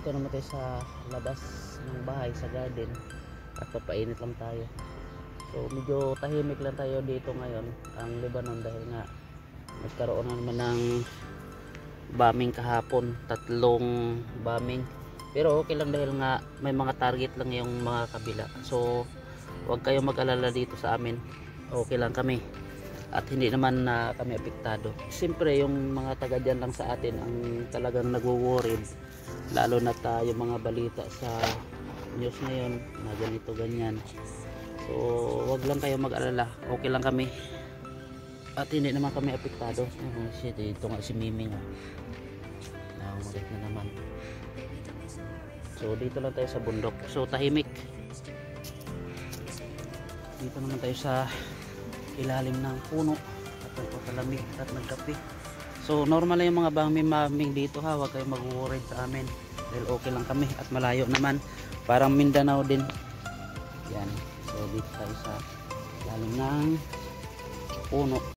dito naman tayo sa labas ng bahay, sa garden, at papainit lang tayo. So medyo tahimik lang tayo dito ngayon ang Lebanon dahil nga nagkaroon na naman ng bombing kahapon, 3 bombing. Pero okay lang dahil nga may mga target lang yung mga kabila. So huwag kayong mag-alala dito sa amin, okay lang kami at hindi naman na kami apektado. Siyempre yung mga taga dyan lang sa atin ang talagang nagwo-worried, lalo na yung mga balita sa news ngayon na ganito ganyan. So wag lang kayo mag-alala, okay lang kami at hindi naman kami apektado. Oh shit, ito nga si Miming, nangulit na naman. So dito lang tayo sa bundok, so tahimik. Dito naman tayo sa ilalim ng puno at nagpapalamig at nagkape. So normal lang yung mga bangming dito ha, huwag kayong mag-worry sa amin dahil okay lang kami at malayo naman, parang Mindanao din yan. So dito tayo sa ilalim ng puno.